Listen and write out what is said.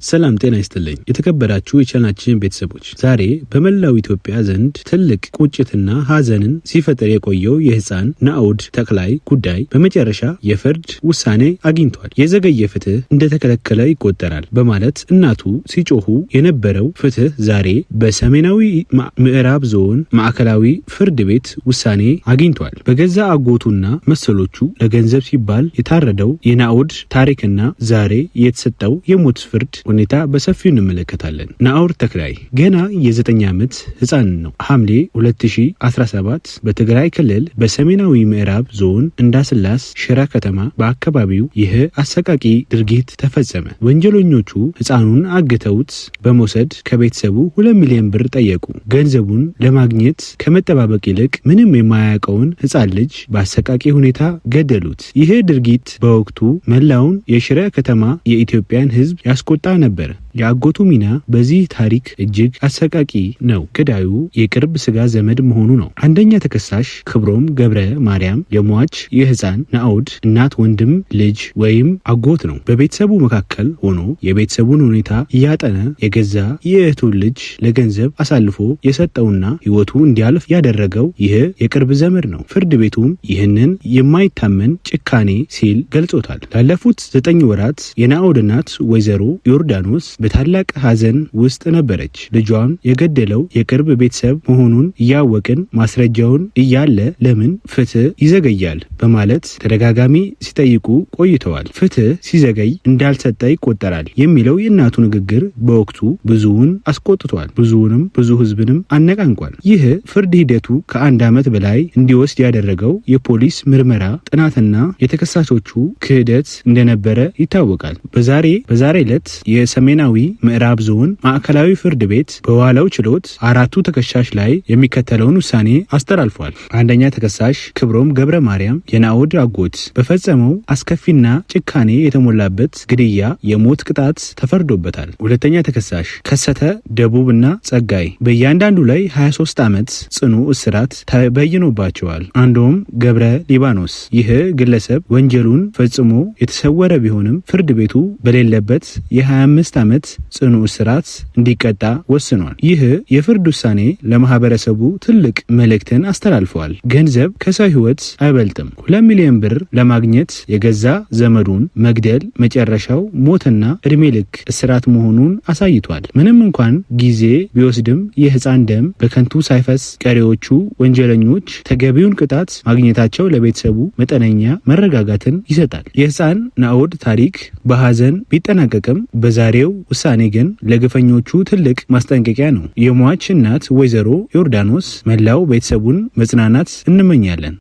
ሰላም ጤና ይስጥልኝ የተከበራችሁ የቻናላችን ቤተሰቦች፣ ዛሬ በመላው ኢትዮጵያ ዘንድ ትልቅ ቁጭትና ሐዘንን ሲፈጠር የቆየው የህፃን ናኦድ ተክላይ ጉዳይ በመጨረሻ የፍርድ ውሳኔ አግኝቷል። የዘገየ ፍትህ እንደተከለከለ ይቆጠራል በማለት እናቱ ሲጮሁ የነበረው ፍትህ ዛሬ በሰሜናዊ ምዕራብ ዞን ማዕከላዊ ፍርድ ቤት ውሳኔ አግኝቷል። በገዛ አጎቱና መሰሎቹ ለገንዘብ ሲባል የታረደው የናኦድ ታሪክና ዛሬ የተሰጠው የሞት ፍርድ ሁኔታ በሰፊው እንመለከታለን። ናኦድ ተክላይ ገና የ9 ዓመት ህፃን ነው። ሐምሌ 2017 በትግራይ ክልል በሰሜናዊ ምዕራብ ዞን እንዳስላስ ሽራ ከተማ በአካባቢው ይህ አሰቃቂ ድርጊት ተፈጸመ። ወንጀለኞቹ ህፃኑን አግተውት በመውሰድ ከቤተሰቡ 2 ሚሊዮን ብር ጠየቁ። ገንዘቡን ለማግኘት ከመጠባበቅ ይልቅ ምንም የማያውቀውን ህፃን ልጅ በአሰቃቂ ሁኔታ ገደሉት። ይህ ድርጊት በወቅቱ መላውን የሽረ ከተማ የኢትዮጵያን ህዝብ ያስቆጣ ነበር። የአጎቱ ሚና በዚህ ታሪክ እጅግ አሰቃቂ ነው። ገዳዩ የቅርብ ስጋ ዘመድ መሆኑ ነው። አንደኛ ተከሳሽ ክብሮም ገብረ ማርያም የሟች የህፃን ናኦድ እናት፣ ወንድም፣ ልጅ ወይም አጎት ነው። በቤተሰቡ መካከል ሆኖ የቤተሰቡን ሁኔታ እያጠነ የገዛ የእህቱን ልጅ ለገንዘብ አሳልፎ የሰጠውና ህይወቱ እንዲያልፍ ያደረገው ይህ የቅርብ ዘመድ ነው። ፍርድ ቤቱም ይህንን የማይታመን ጭካኔ ሲል ገልጾታል። ላለፉት 9 ወራት የናኦድ እናት ወይዘሮ ዮርዳኖስ በታላቅ ሐዘን ውስጥ ነበረች። ልጇን የገደለው የቅርብ ቤተሰብ መሆኑን እያወቅን ማስረጃውን እያለ ለምን ፍትህ ይዘገያል በማለት ተደጋጋሚ ሲጠይቁ ቆይተዋል። ፍትህ ሲዘገይ እንዳልሰጠ ይቆጠራል የሚለው የእናቱ ንግግር በወቅቱ ብዙውን አስቆጥቷል። ብዙ ህዝብንም አነቃንቋል። ይህ ፍርድ ሂደቱ ከ1 ዓመት በላይ እንዲወስድ ያደረገው የፖሊስ ምርመራ ጥናትና የተከሳሾቹ ክህደት እንደነበረ ይታወቃል። በዛሬ ዕለት የሰሜናዊ ምዕራብ ዞን ማዕከላዊ ፍርድ ቤት በዋለው ችሎት 4ቱ ተከሳሽ ላይ የሚከተለውን ውሳኔ አስተላልፏል። አንደኛ ተከሳሽ ክብሮም ገብረ ማርያም የናኦድ አጎት በፈጸመው አስከፊና ጭካኔ የተሞላበት ግድያ የሞት ቅጣት ተፈርዶበታል። ሁለተኛ ተከሳሽ ከሰተ ደቡብና ጸጋይ በእያንዳንዱ ላይ 23 ዓመት ጽኑ እስራት ተበይኖባቸዋል። አንዶም ገብረ ሊባኖስ ይህ ግለሰብ ወንጀሉን ፈጽሞ የተሰወረ ቢሆንም ፍርድ ቤቱ በሌለበት የ25 ዓመት ጽኑ እስራት እንዲቀጣ ወስኗል። ይህ የፍርድ ውሳኔ ለማህበረሰቡ ትልቅ መልእክትን አስተላልፈዋል። ገንዘብ ከሰው ህይወት አይበልጥም። 2 ሚሊዮን ብር ለማግኘት የገዛ ዘመዱን መግደል መጨረሻው ሞትና እድሜ ልክ እስራት መሆኑን አሳይቷል። ምንም እንኳን ጊዜ ቢወስድም የህፃን ደም በከንቱ ሳይፈስ ቀሪዎቹ ወንጀለኞች ተገቢውን ቅጣት ማግኘታቸው ለቤተሰቡ መጠነኛ መረጋጋትን ይሰጣል። የህፃን ናኦድ ታሪክ በሐዘን ቢጠናቀቅም በዛሬው ውሳኔ ግን ለግፈኞቹ ትልቅ ማስጠንቀቂያ ነው። የሟች እናት ወይዘሮ ዮርዳኖስ መላው ቤተሰቡን መጽናናት እንመኛለን።